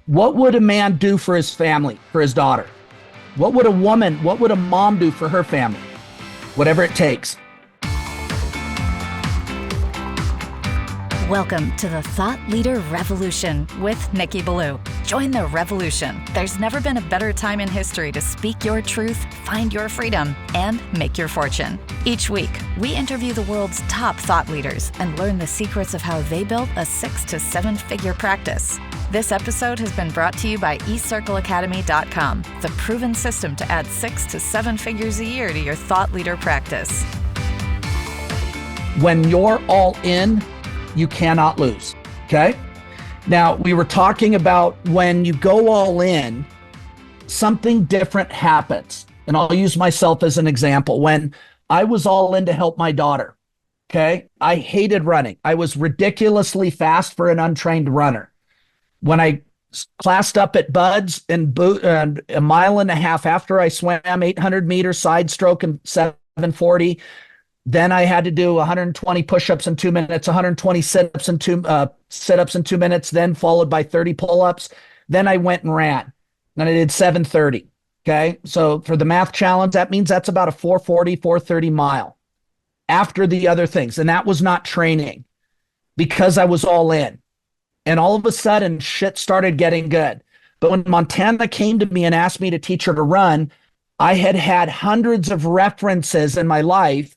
What would a man do for his family, for his daughter? What would a mom do for her family? Whatever it takes. Welcome to the Thought Leader Revolution with Nikki Ballou. Join the revolution. There's never been a better time in history to speak your truth, find your freedom, and make your fortune. Each week, we interview the world's top thought leaders and learn the secrets of how they built a 6 to 7 figure practice. This episode has been brought to you by eCircleacademy.com, the proven system to add 6 to 7 figures a year to your thought leader practice. When you're all in, you cannot lose, okay? Now, we were talking about when you go all in, something different happens. And I'll use myself as an example. When I was all in to help my daughter, okay? I hated running. I was ridiculously fast for an untrained runner. When I classed up at Buds and a mile and a half after I swam 800 meters side stroke and 740, then I had to do 120 push-ups in 2 minutes, 120 sit-ups in 2 minutes, then followed by 30 pull-ups. Then I went and ran, and I did 730. Okay, so for the math challenge, that means that's about a 440, 430 mile after the other things, and that was not training because I was all in. And all of a sudden, shit started getting good. But when Montana came to me and asked me to teach her to run, I had had hundreds of references in my life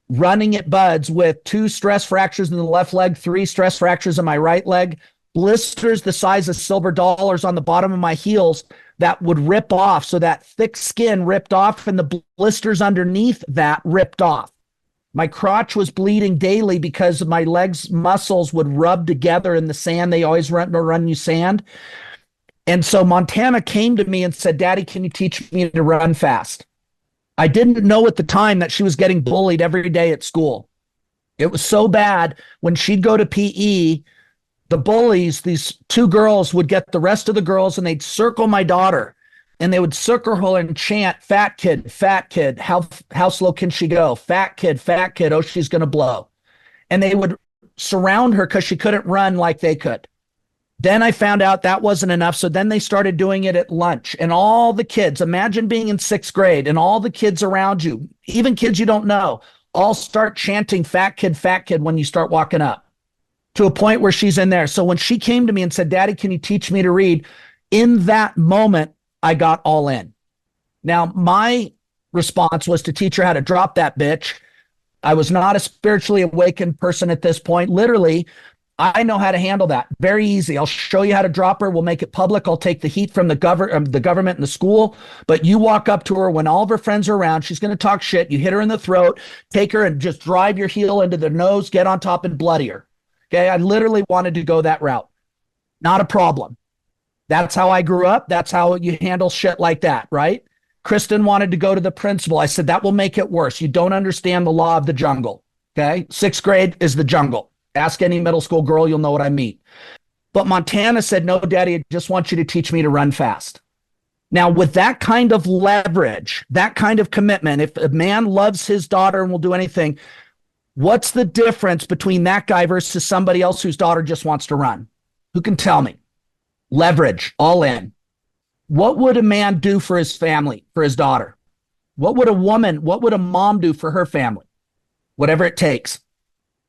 running at Buds with 2 stress fractures in the left leg, 3 stress fractures in my right leg, blisters the size of silver dollars on the bottom of my heels that would rip off. So that thick skin ripped off and the blisters underneath that ripped off. My crotch was bleeding daily because my legs' muscles would rub together in the sand. They always run you sand. And so Montana came to me and said, "Daddy, can you teach me to run fast?" I didn't know at the time that she was getting bullied every day at school. It was so bad when she'd go to PE, the bullies, these 2 girls would get the rest of the girls and they'd circle my daughter and they would circle her and chant, fat kid, how slow can she go? Fat kid, oh, she's going to blow. And they would surround her because she couldn't run like they could. Then I found out that wasn't enough. So then they started doing it at lunch. And all the kids, imagine being in 6th grade and all the kids around you, even kids you don't know, all start chanting fat kid when you start walking up to a point where she's in there. So when she came to me and said, "Daddy, can you teach me to read?" In that moment, I got all in. Now, my response was to teach her how to drop that bitch. I was not a spiritually awakened person at this point. Literally, I know how to handle that. Very easy. I'll show you how to drop her. We'll make it public. I'll take the heat from the government and the school. But you walk up to her when all of her friends are around. She's going to talk shit. You hit her in the throat, take her and just drive your heel into the nose, get on top and bloody her. Okay. I literally wanted to go that route. Not a problem. That's how I grew up. That's how you handle shit like that, right? Kristen wanted to go to the principal. I said, that will make it worse. You don't understand the law of the jungle. Okay. 6th grade is the jungle. Ask any middle school girl, you'll know what I mean. But Montana said, "No, Daddy, I just want you to teach me to run fast." Now, with that kind of leverage, that kind of commitment, if a man loves his daughter and will do anything, what's the difference between that guy versus somebody else whose daughter just wants to run? Who can tell me? Leverage, all in. What would a man do for his family, for his daughter? What would a mom do for her family? Whatever it takes.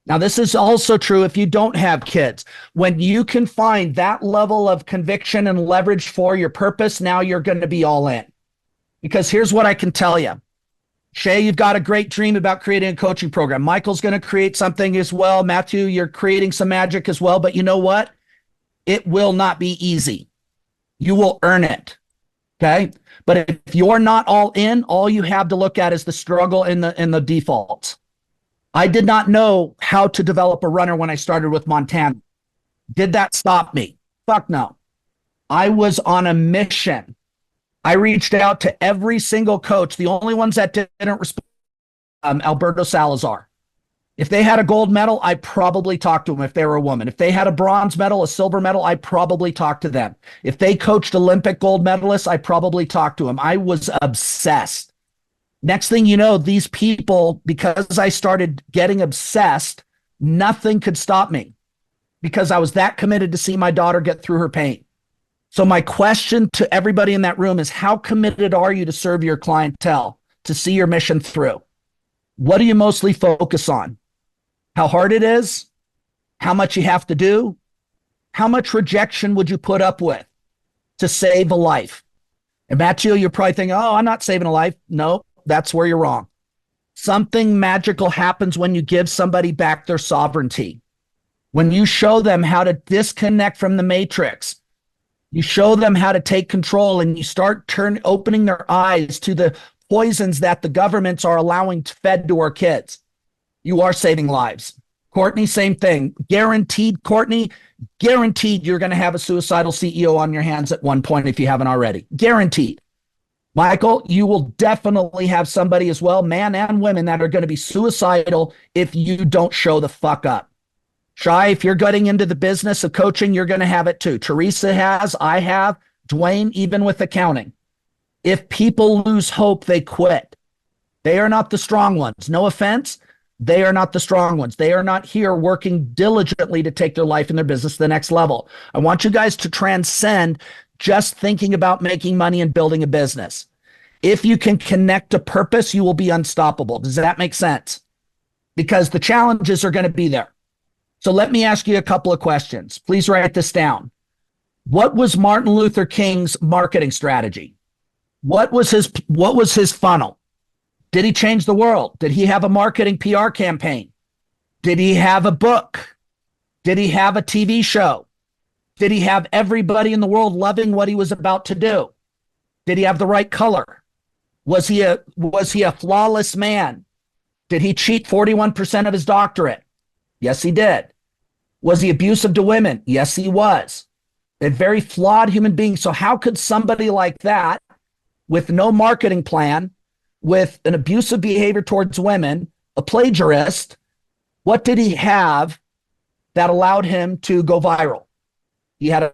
Now, this is also true if you don't have kids. When you can find that level of conviction and leverage for your purpose, now you're going to be all in. Because here's what I can tell you. Shay, you've got a great dream about creating a coaching program. Michael's going to create something as well. Matthew, you're creating some magic as well. But you know what? It will not be easy. You will earn it. Okay? But if you're not all in, all you have to look at is the struggle in the defaults. I did not know how to develop a runner when I started with Montana. Did that stop me? Fuck no. I was on a mission. I reached out to every single coach. The only ones that didn't respond, Alberto Salazar. If they had a gold medal, I probably talked to them if they were a woman. If they had a bronze medal, a silver medal, I probably talked to them. If they coached Olympic gold medalists, I probably talked to them. I was obsessed. Next thing you know, these people, because I started getting obsessed, nothing could stop me because I was that committed to see my daughter get through her pain. So my question to everybody in that room is, how committed are you to serve your clientele, to see your mission through? What do you mostly focus on? How hard it is? How much you have to do? How much rejection would you put up with to save a life? And Matthew, you're probably thinking, oh, I'm not saving a life. No, that's where you're wrong. Something magical happens when you give somebody back their sovereignty. When you show them how to disconnect from the matrix, you show them how to take control, and you start opening their eyes to the poisons that the governments are allowing fed to our kids. You are saving lives. Courtney, same thing. Guaranteed, Courtney, guaranteed you're going to have a suicidal CEO on your hands at one point if you haven't already. Guaranteed. Michael, you will definitely have somebody as well, man and women, that are going to be suicidal if you don't show the fuck up. Shai, if you're getting into the business of coaching, you're going to have it too. Teresa has, I have, Dwayne, even with accounting. If people lose hope, they quit. They are not the strong ones. No offense. They are not the strong ones. They are not here working diligently to take their life and their business to the next level. I want you guys to transcend just thinking about making money and building a business. If you can connect to purpose, you will be unstoppable. Does that make sense? Because the challenges are going to be there. So let me ask you a couple of questions. Please write this down. What was Martin Luther King's marketing strategy? What was his funnel? Did he change the world? Did he have a marketing PR campaign? Did he have a book? Did he have a TV show? Did he have everybody in the world loving what he was about to do? Did he have the right color? Was he a flawless man? Did he cheat 41% of his doctorate? Yes, he did. Was he abusive to women? Yes, he was. A very flawed human being. So how could somebody like that, with no marketing plan, with an abusive behavior towards women, a plagiarist, what did he have that allowed him to go viral? He had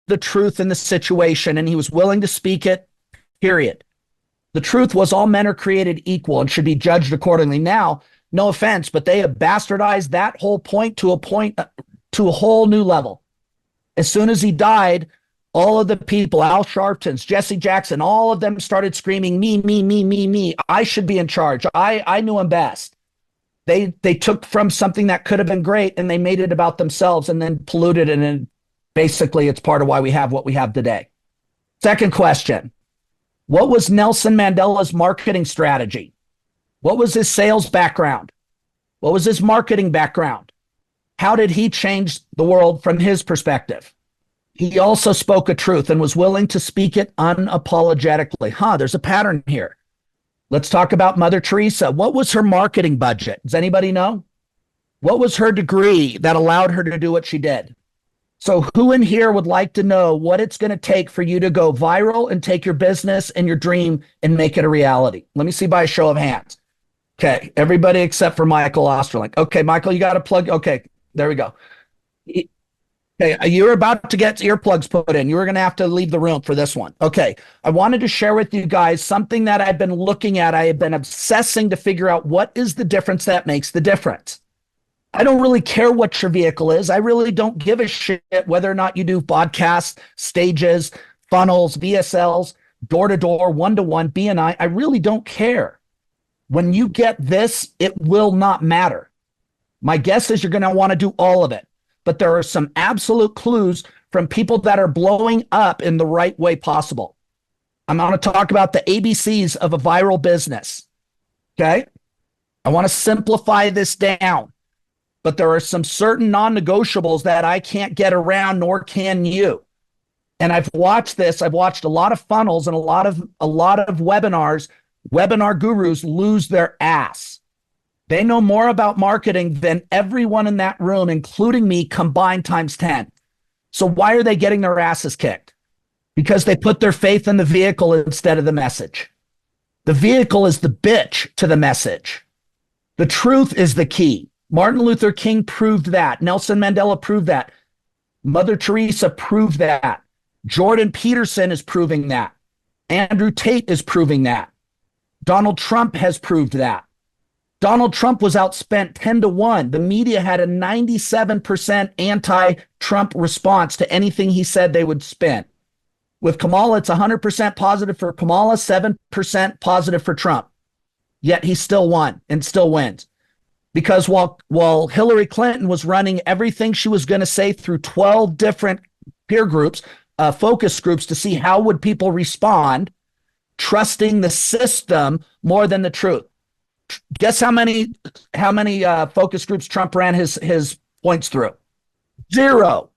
the truth in the situation, and he was willing to speak it, period. The truth was all men are created equal and should be judged accordingly. Now, no offense, but they have bastardized that whole point to a whole new level. As soon as he died, all of the people, Al Sharpton's, Jesse Jackson, all of them started screaming, me, me, me, me, me. I should be in charge. I knew him best. They took from something that could have been great and they made it about themselves and then polluted it. And basically, it's part of why we have what we have today. Second question. What was Nelson Mandela's marketing strategy? What was his sales background? What was his marketing background? How did he change the world from his perspective? He also spoke a truth and was willing to speak it unapologetically. There's a pattern here. Let's talk about Mother Teresa. What was her marketing budget? Does anybody know? What was her degree that allowed her to do what she did? So who in here would like to know what it's going to take for you to go viral and take your business and your dream and make it a reality? Let me see by a show of hands. Okay, everybody except for Michael Osterling. Okay, Michael, you got to plug. Okay, there we go. Okay, you're about to get earplugs put in. You were going to have to leave the room for this one. Okay, I wanted to share with you guys something that I've been looking at. I have been obsessing to figure out what is the difference that makes the difference. I don't really care what your vehicle is. I really don't give a shit whether or not you do podcasts, stages, funnels, VSLs, door-to-door, one-to-one, BNI. I really don't care. When you get this, it will not matter. My guess is you're going to want to do all of it. But there are some absolute clues from people that are blowing up in the right way possible. I'm going to talk about the ABCs of a viral business. Okay? I want to simplify this down. But there are some certain non-negotiables that I can't get around, nor can you. And I've watched this. I've watched a lot of funnels and a lot of webinars. Webinar gurus lose their ass. They know more about marketing than everyone in that room, including me, combined times 10. So why are they getting their asses kicked? Because they put their faith in the vehicle instead of the message. The vehicle is the bitch to the message. The truth is the key. Martin Luther King proved that. Nelson Mandela proved that. Mother Teresa proved that. Jordan Peterson is proving that. Andrew Tate is proving that. Donald Trump has proved that. Donald Trump was outspent 10-1. The media had a 97% anti-Trump response to anything he said they would spin. With Kamala, it's 100% positive for Kamala, 7% positive for Trump. Yet he still won and still wins. Because while Hillary Clinton was running everything she was going to say through 12 different peer groups, focus groups to see how would people respond, trusting the system more than the truth. Guess how many focus groups Trump ran his points through? 0.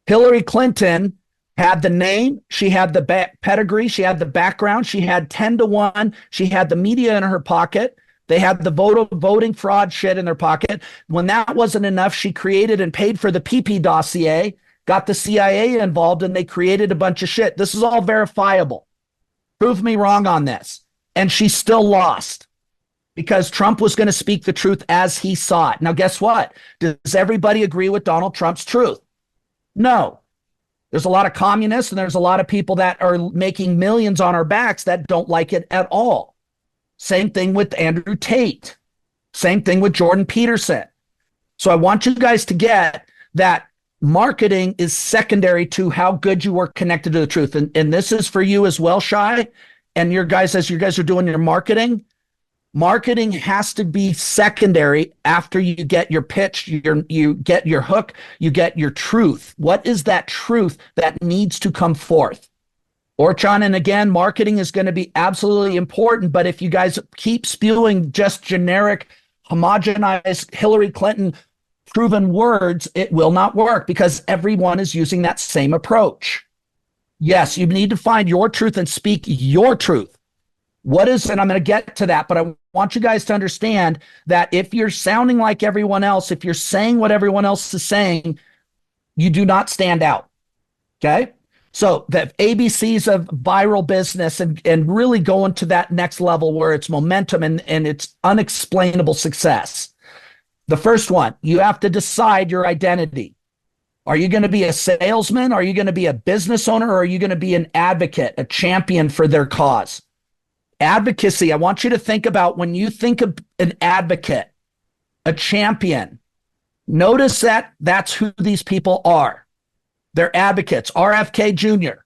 Hillary Clinton had the name, she had the pedigree, she had the background, she had 10-1, she had the media in her pocket. They had the voting fraud shit in their pocket. When that wasn't enough, she created and paid for the PP dossier, got the CIA involved, and they created a bunch of shit. This is all verifiable. Prove me wrong on this. And she still lost because Trump was going to speak the truth as he saw it. Now, guess what? Does everybody agree with Donald Trump's truth? No. There's a lot of communists and there's a lot of people that are making millions on our backs that don't like it at all. Same thing with Andrew Tate. Same thing with Jordan Peterson. So I want you guys to get that marketing is secondary to how good you were connected to the truth. And this is for you as well, Shai, and your guys, as you guys are doing your marketing. Marketing has to be secondary after you get your pitch, you get your hook, you get your truth. What is that truth that needs to come forth? Orchan, and again, marketing is going to be absolutely important, but if you guys keep spewing just generic, homogenized Hillary Clinton proven words, it will not work because everyone is using that same approach. Yes, you need to find your truth and speak your truth. What is, and I'm going to get to that, but I want you guys to understand that if you're sounding like everyone else, if you're saying what everyone else is saying, you do not stand out. Okay? So the ABCs of viral business and really going to that next level where it's momentum and it's unexplainable success. The first one, you have to decide your identity. Are you going to be a salesman? Are you going to be a business owner? Or are you going to be an advocate, a champion for their cause? Advocacy, I want you to think about when you think of an advocate, a champion, notice that that's who these people are. They're advocates. RFK Jr.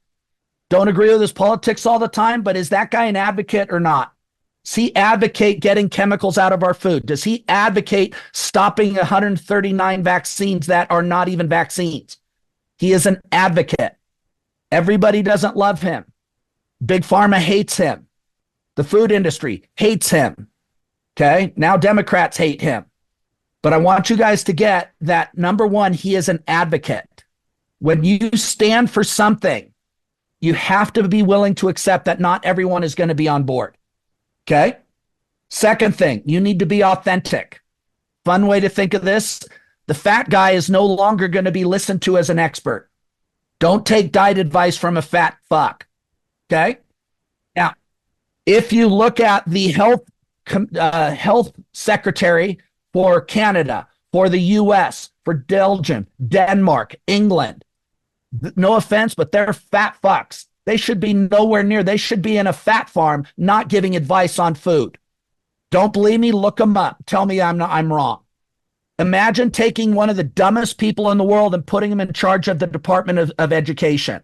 Don't agree with his politics all the time, but is that guy an advocate or not? Does he advocate getting chemicals out of our food? Does he advocate stopping 139 vaccines that are not even vaccines? He is an advocate. Everybody doesn't love him. Big Pharma hates him. The food industry hates him. Okay? Now Democrats hate him. But I want you guys to get that, number one, he is an advocate. When you stand for something, you have to be willing to accept that not everyone is going to be on board. Okay? Second thing, you need to be authentic. Fun way to think of this, the fat guy is no longer going to be listened to as an expert. Don't take diet advice from a fat fuck. Okay? Now, if you look at the health secretary for Canada, for the US, for Belgium, Denmark, England, no offense, but they're fat fucks. They should be nowhere near. They should be in a fat farm, not giving advice on food. Don't believe me? Look them up. Tell me I'm wrong. Imagine taking one of the dumbest people in the world and putting him in charge of the Department of Education.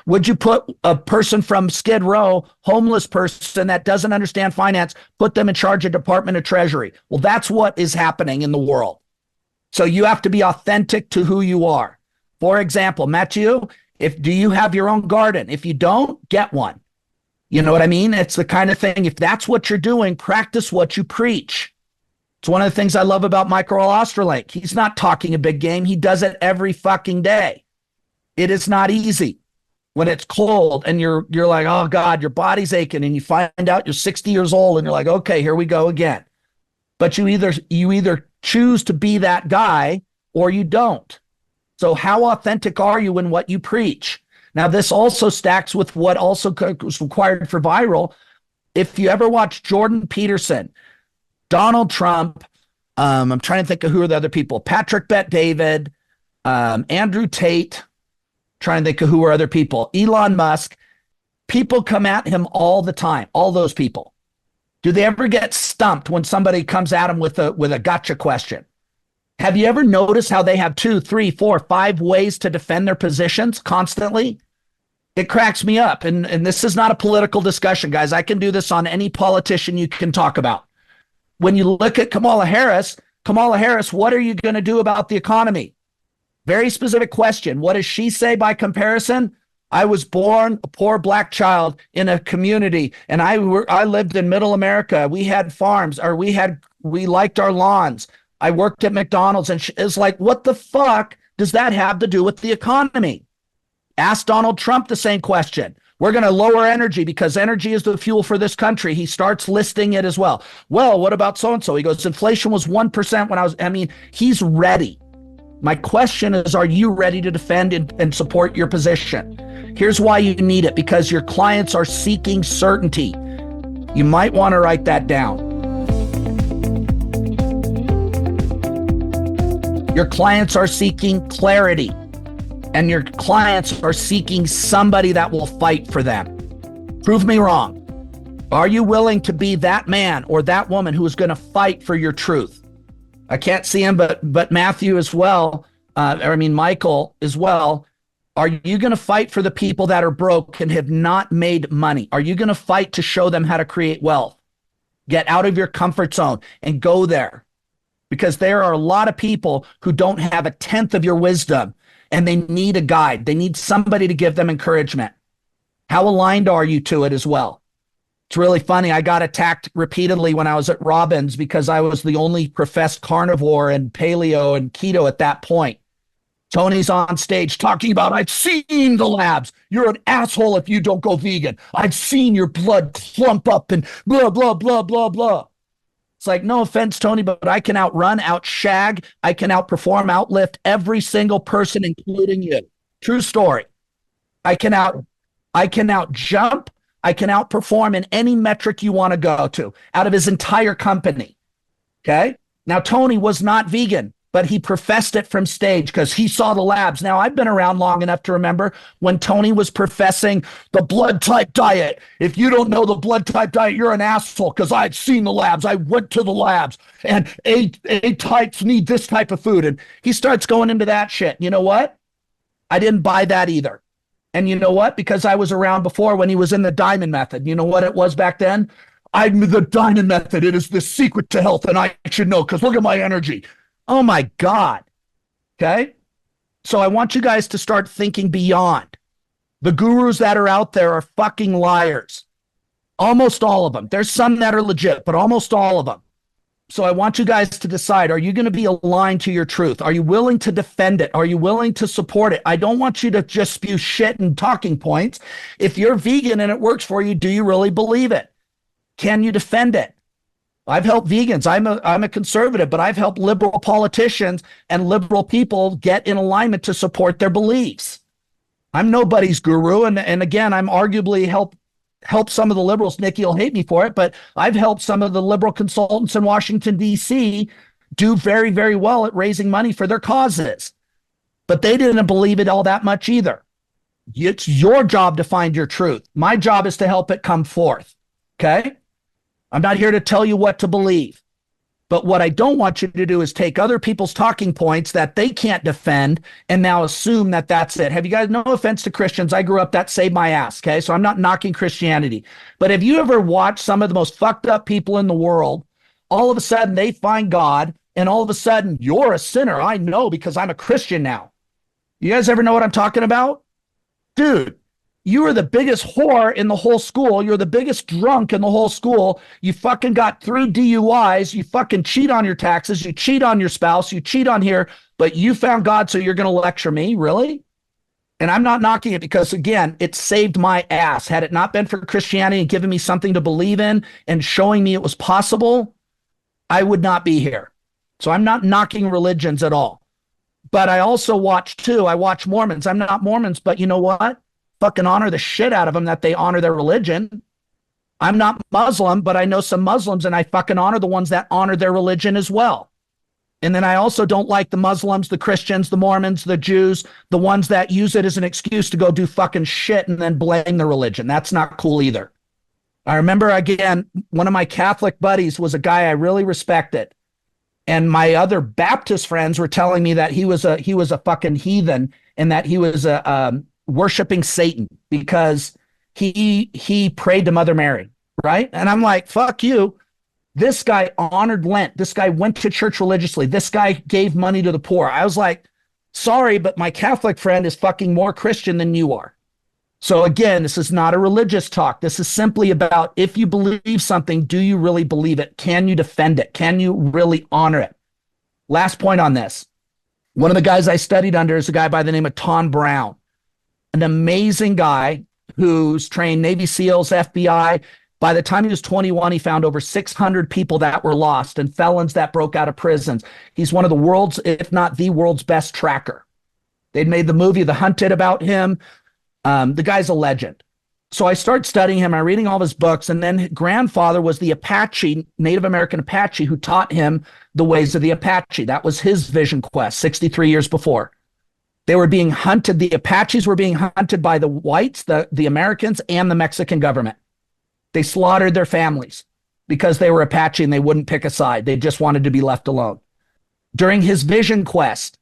Would you put a person from Skid Row, homeless person that doesn't understand finance, put them in charge of Department of Treasury? Well, that's what is happening in the world. So you have to be authentic to who you are. For example, Matthew, do you have your own garden? If you don't, get one. You know what I mean? It's the kind of thing, if that's what you're doing, practice what you preach. It's one of the things I love about Michael Osterlink. He's not talking a big game. He does it every fucking day. It is not easy when it's cold and you're like, oh God, your body's aching, and you find out you're 60 years old and you're like, okay, here we go again. But you either choose to be that guy or you don't. So how authentic are you in what you preach? Now, this also stacks with what also was required for viral. If you ever watch Jordan Peterson, Donald Trump, I'm trying to think of who are the other people, Patrick Bet-David, Andrew Tate, trying to think of who are other people, Elon Musk, people come at him all the time, all those people. Do they ever get stumped when somebody comes at them with a gotcha question? Have you ever noticed how they have 2, 3, 4, 5 ways to defend their positions constantly? It cracks me up. And this is not a political discussion, guys. I can do this on any politician you can talk about. When you look at Kamala Harris, what are you going to do about the economy? Very specific question. What does she say by comparison? I was born a poor black child in a community, and I lived in middle America. We had farms, or we liked our lawns. I worked at McDonald's, and it's like, what the fuck does that have to do with the economy? Ask Donald Trump the same question. We're going to lower energy because energy is the fuel for this country. He starts listing it as well. Well, what about so-and-so? He goes, inflation was 1% when he's ready. My question is, are you ready to defend and support your position? Here's why you need it, because your clients are seeking certainty. You might want to write that down. Your clients are seeking clarity, and your clients are seeking somebody that will fight for them. Prove me wrong. Are you willing to be that man or that woman who is going to fight for your truth? I can't see him, but Matthew as well. Michael as well. Are you going to fight for the people that are broke and have not made money? Are you going to fight to show them how to create wealth? Get out of your comfort zone and go there, because there are a lot of people who don't have a tenth of your wisdom, and they need a guide. They need somebody to give them encouragement. How aligned are you to it as well? It's really funny. I got attacked repeatedly when I was at Robbins because I was the only professed carnivore and paleo and keto at that point. Tony's on stage talking about, I've seen the labs. You're an asshole if you don't go vegan. I've seen your blood clump up and blah, blah, blah, blah, blah. It's like, no offense, Tony, but I can outrun, outshag, I can outperform, outlift every single person, including you. True story. I can outjump, I can outperform in any metric you want to go to out of his entire company. Okay. Now, Tony was not vegan, but he professed it from stage because he saw the labs. Now, I've been around long enough to remember when Tony was professing the blood type diet. If you don't know the blood type diet, you're an asshole, because I've seen the labs. I went to the labs, and A types need this type of food. And he starts going into that shit. You know what? I didn't buy that either. And you know what? Because I was around before when he was in the diamond method. You know what it was back then? I'm the diamond method. It is the secret to health, and I should know because look at my energy. Oh my God. Okay. So I want you guys to start thinking beyond. The gurus that are out there are fucking liars. Almost all of them. There's some that are legit, but almost all of them. So I want you guys to decide, are you going to be aligned to your truth? Are you willing to defend it? Are you willing to support it? I don't want you to just spew shit and talking points. If you're vegan and it works for you, do you really believe it? Can you defend it? I've helped vegans. I'm a conservative, but I've helped liberal politicians and liberal people get in alignment to support their beliefs. I'm nobody's guru. And again, I'm arguably help some of the liberals. Nikki will hate me for it, but I've helped some of the liberal consultants in Washington, D.C. do very, very well at raising money for their causes. But they didn't believe it all that much either. It's your job to find your truth. My job is to help it come forth. Okay? I'm not here to tell you what to believe. But what I don't want you to do is take other people's talking points that they can't defend and now assume that that's it. Have you guys, no offense to Christians, I grew up, that saved my ass, okay? So I'm not knocking Christianity. But have you ever watched some of the most fucked up people in the world? All of a sudden they find God, and all of a sudden you're a sinner. I know because I'm a Christian now. You guys ever know what I'm talking about? Dude. You are the biggest whore in the whole school. You're the biggest drunk in the whole school. You fucking got 3 DUIs. You fucking cheat on your taxes. You cheat on your spouse. You cheat on here, but you found God, so you're going to lecture me? Really? And I'm not knocking it because, again, it saved my ass. Had it not been for Christianity and giving me something to believe in and showing me it was possible, I would not be here. So I'm not knocking religions at all. But I also watch, too. I watch Mormons. I'm not Mormons, but you know what? Fucking honor the shit out of them that they honor their religion. I'm not Muslim, but I know some Muslims, and I fucking honor the ones that honor their religion as well. And then I also don't like the Muslims, the Christians, the Mormons, the Jews, the ones that use it as an excuse to go do fucking shit and then blame the religion. That's not cool either. I remember, again, one of my Catholic buddies was a guy I really respected. And my other Baptist friends were telling me that he was a fucking heathen and that he was worshiping Satan because he prayed to Mother Mary, right? And I'm like, fuck you. This guy honored Lent. This guy went to church religiously. This guy gave money to the poor. I was like, sorry, but my Catholic friend is fucking more Christian than you are. So again, this is not a religious talk. This is simply about, if you believe something, do you really believe it? Can you defend it? Can you really honor it? Last point on this. One of the guys I studied under is a guy by the name of Tom Brown, an amazing guy who's trained Navy SEALs, FBI. By the time he was 21, he found over 600 people that were lost and felons that broke out of prisons. He's one of the world's, if not the world's best tracker. They'd made the movie The Hunted about him. The guy's a legend. So I started studying him. I'm reading all of his books. And then his grandfather was the Apache, Native American Apache, who taught him the ways of the Apache. That was his vision quest 63 years before. They were being hunted. The Apaches were being hunted by the whites, the Americans, and the Mexican government. They slaughtered their families because they were Apache and they wouldn't pick a side. They just wanted to be left alone. During his vision quest,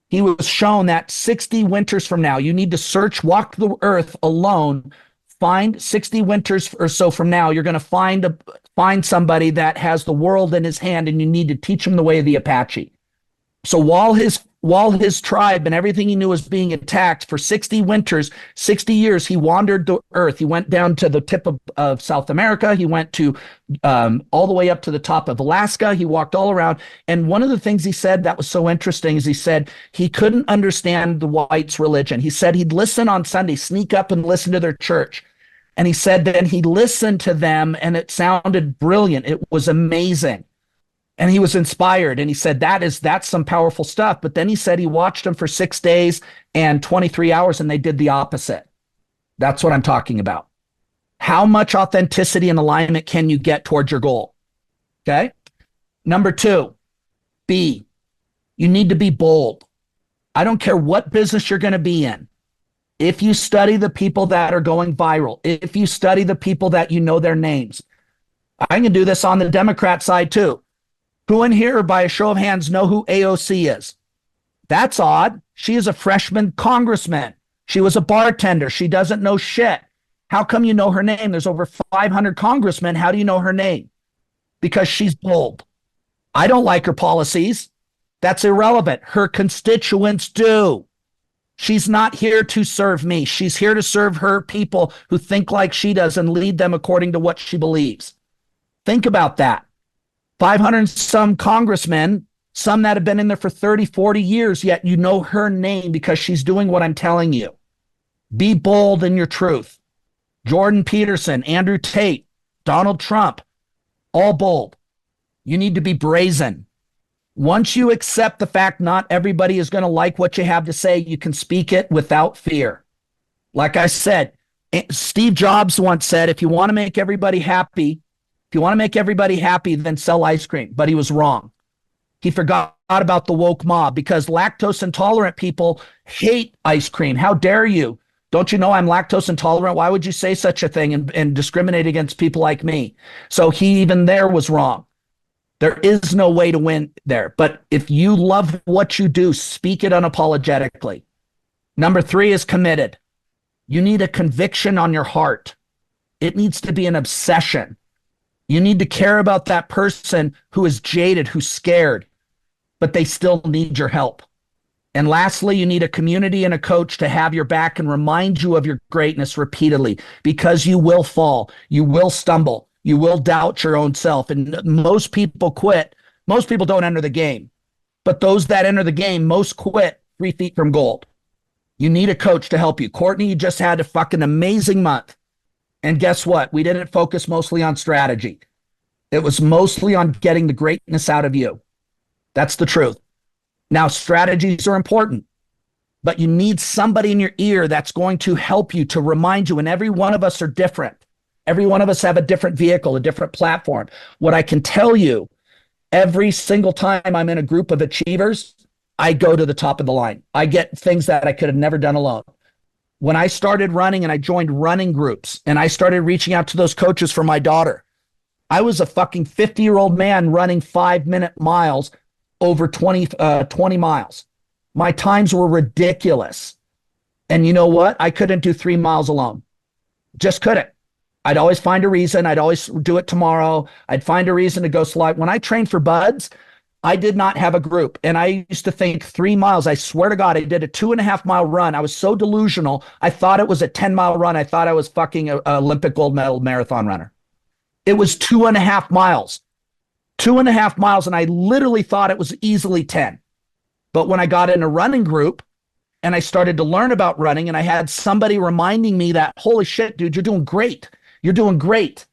he was shown that 60 winters from now, you need to walk the earth alone, find 60 winters or so from now, you're going to find somebody that has the world in his hand, and you need to teach him the way of the Apache. So while his tribe and everything he knew was being attacked for 60 winters, 60 years, he wandered the earth. He went down to the tip of South America. He went to all the way up to the top of Alaska. He walked all around. And one of the things he said that was so interesting is he said he couldn't understand the whites' religion. He said he'd listen on Sunday, sneak up and listen to their church. And he said then he listened to them and it sounded brilliant. It was amazing. And he was inspired, and he said, that's some powerful stuff. But then he said he watched them for 6 days and 23 hours, and they did the opposite. That's what I'm talking about. How much authenticity and alignment can you get towards your goal? Okay. Number 2, B, you need to be bold. I don't care what business you're going to be in. If you study the people that are going viral, if you study the people that you know their names, I can do this on the Democrat side too. Who in here, by a show of hands, know who AOC is? That's odd. She is a freshman congressman. She was a bartender. She doesn't know shit. How come you know her name? There's over 500 congressmen. How do you know her name? Because she's bold. I don't like her policies. That's irrelevant. Her constituents do. She's not here to serve me. She's here to serve her people who think like she does and lead them according to what she believes. Think about that. 500 and some congressmen, some that have been in there for 30, 40 years, yet you know her name because she's doing what I'm telling you. Be bold in your truth. Jordan Peterson, Andrew Tate, Donald Trump, all bold. You need to be brazen. Once you accept the fact not everybody is going to like what you have to say, you can speak it without fear. Like I said, Steve Jobs once said, if you want to make everybody happy, then sell ice cream. But he was wrong. He forgot about the woke mob because lactose intolerant people hate ice cream. How dare you? Don't you know I'm lactose intolerant? Why would you say such a thing and discriminate against people like me? So he even there was wrong. There is no way to win there. But if you love what you do, speak it unapologetically. Number 3 is committed. You need a conviction on your heart. It needs to be an obsession. You need to care about that person who is jaded, who's scared, but they still need your help. And lastly, you need a community and a coach to have your back and remind you of your greatness repeatedly, because you will fall, you will stumble, you will doubt your own self. And most people quit. Most people don't enter the game, but those that enter the game, most quit 3 feet from gold. You need a coach to help you. Courtney, you just had a fucking amazing month. And guess what? We didn't focus mostly on strategy. It was mostly on getting the greatness out of you. That's the truth. Now, strategies are important, but you need somebody in your ear that's going to help you, to remind you. And every one of us are different. Every one of us have a different vehicle, a different platform. What I can tell you, every single time I'm in a group of achievers, I go to the top of the line. I get things that I could have never done alone. When I started running and I joined running groups and I started reaching out to those coaches for my daughter, I was a fucking 50-year-old man running 5-minute miles over 20 miles. My times were ridiculous. And you know what? I couldn't do 3 miles alone. Just couldn't. I'd always find a reason. I'd always do it tomorrow. I'd find a reason to go slide. When I trained for buds, I did not have a group. And I used to think 3 miles. I swear to God, I did a 2.5 mile run. I was so delusional. I thought it was a 10 mile run. I thought I was fucking an Olympic gold medal marathon runner. It was 2.5 miles. 2.5 miles. And I literally thought it was easily 10. But when I got in a running group, and I started to learn about running, and I had somebody reminding me that, holy shit, dude, you're doing great. You're doing great.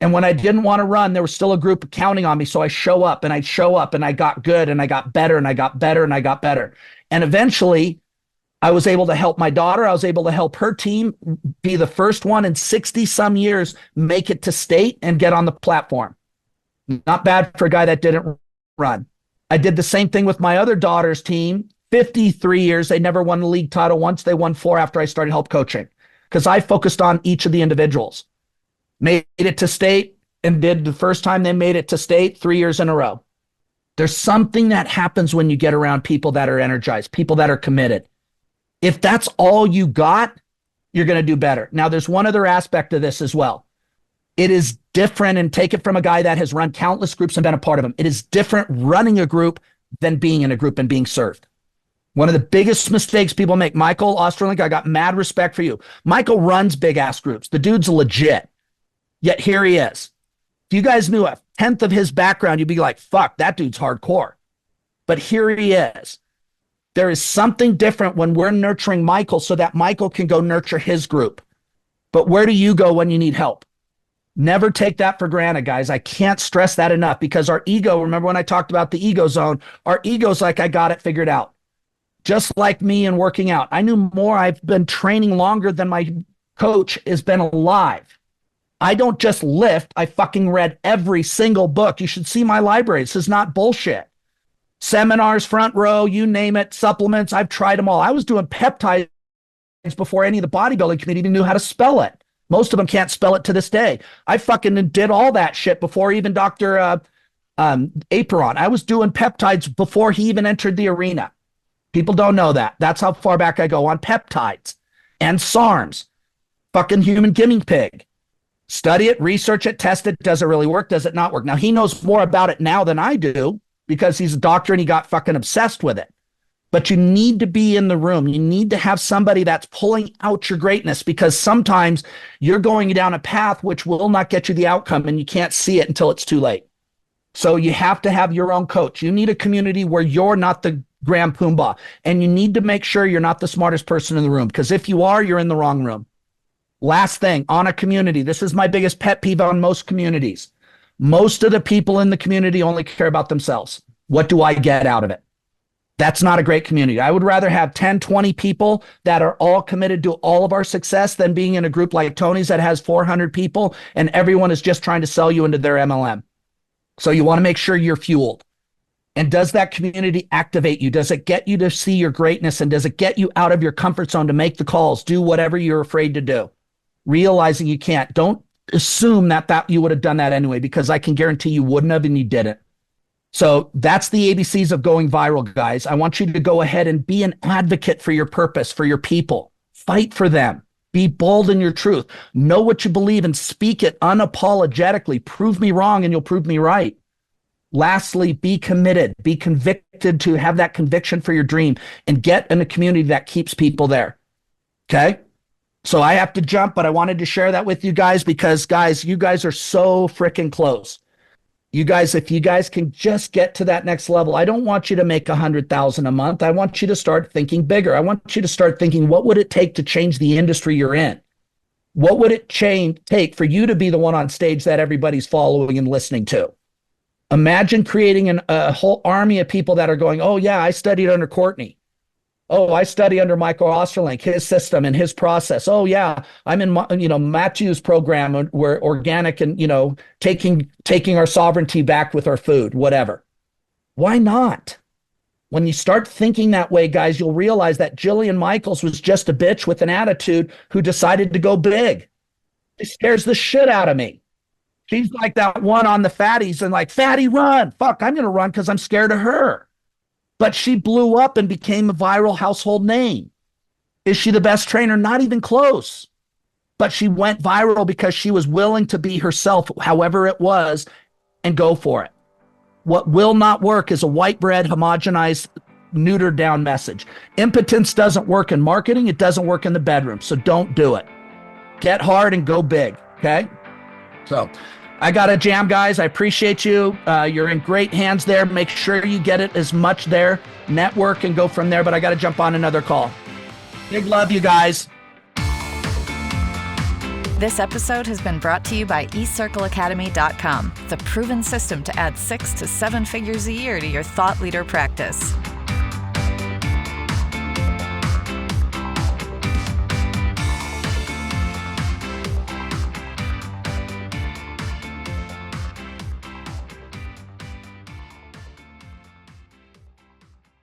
And when I didn't want to run, there was still a group counting on me. So I show up and I got good and I got better and I got better and I got better. And eventually I was able to help my daughter. I was able to help her team be the first one in 60 some years, make it to state and get on the platform. Not bad for a guy that didn't run. I did the same thing with my other daughter's team. 53 years. They never won the league title once. They won 4 after I started help coaching because I focused on each of the individuals. Made it to state and did the first time they made it to state 3 years in a row. There's something that happens when you get around people that are energized, people that are committed. If that's all you got, you're going to do better. Now, there's one other aspect of this as well. It is different, and take it from a guy that has run countless groups and been a part of them. It is different running a group than being in a group and being served. One of the biggest mistakes people make, Michael Osterlink, I got mad respect for you. Michael runs big ass groups. The dude's legit. Yet here he is. If you guys knew a tenth of his background, you'd be like, fuck, that dude's hardcore. But here he is. There is something different when we're nurturing Michael so that Michael can go nurture his group. But where do you go when you need help? Never take that for granted, guys. I can't stress that enough because our ego, remember when I talked about the ego zone, our ego's like, I got it figured out. Just like me in working out. I knew more. I've been training longer than my coach has been alive. I don't just lift. I fucking read every single book. You should see my library. This is not bullshit. Seminars, front row, you name it, supplements. I've tried them all. I was doing peptides before any of the bodybuilding community even knew how to spell it. Most of them can't spell it to this day. I fucking did all that shit before even Dr. Aperon. I was doing peptides before he even entered the arena. People don't know that. That's how far back I go on peptides and SARMs. Fucking human guinea pig. Study it, research it, test it. Does it really work? Does it not work? Now, he knows more about it now than I do because he's a doctor and he got fucking obsessed with it. But you need to be in the room. You need to have somebody that's pulling out your greatness because sometimes you're going down a path which will not get you the outcome and you can't see it until it's too late. So you have to have your own coach. You need a community where you're not the Grand Pumbaa. And you need to make sure you're not the smartest person in the room because if you are, you're in the wrong room. Last thing, on a community. This is my biggest pet peeve on most communities. Most of the people in the community only care about themselves. What do I get out of it? That's not a great community. I would rather have 10, 20 people that are all committed to all of our success than being in a group like Tony's that has 400 people and everyone is just trying to sell you into their MLM. So you want to make sure you're fueled. And does that community activate you? Does it get you to see your greatness? And does it get you out of your comfort zone to make the calls, do whatever you're afraid to do? Realizing you can't. Don't assume that you would have done that anyway, because I can guarantee you wouldn't have and you didn't. So that's the ABCs of going viral, guys. I want you to go ahead and be an advocate for your purpose, for your people. Fight for them. Be bold in your truth. Know what you believe and speak it unapologetically. Prove me wrong and you'll prove me right. Lastly, be committed, be convicted to have that conviction for your dream and get in a community that keeps people there. Okay? So I have to jump, but I wanted to share that with you guys because, guys, you guys are so freaking close. You guys, if you guys can just get to that next level, I don't want you to make $100,000 a month. I want you to start thinking bigger. I want you to start thinking, what would it take to change the industry you're in? What would it take for you to be the one on stage that everybody's following and listening to? Imagine creating a whole army of people that are going, oh, yeah, I studied under Courtney. Oh, I study under Michael Osterlink, his system and his process. Oh, yeah, I'm in, Matthew's program where organic and, taking our sovereignty back with our food, whatever. Why not? When you start thinking that way, guys, you'll realize that Jillian Michaels was just a bitch with an attitude who decided to go big. She scares the shit out of me. She's like that one on the fatties and like, fatty, run. Fuck, I'm going to run because I'm scared of her. But she blew up and became a viral household name. Is she the best trainer? Not even close. But she went viral because she was willing to be herself, however it was, and go for it. What will not work is a white bread, homogenized, neutered down message. Impotence doesn't work in marketing. It doesn't work in the bedroom. So don't do it. Get hard and go big. Okay. So I got to jam, guys. I appreciate you. You're in great hands there. Make sure you get it as much there. Network and go from there. But I got to jump on another call. Big love, you guys. This episode has been brought to you by eCircleAcademy.com, the proven system to add 6 to 7 figures a year to your thought leader practice.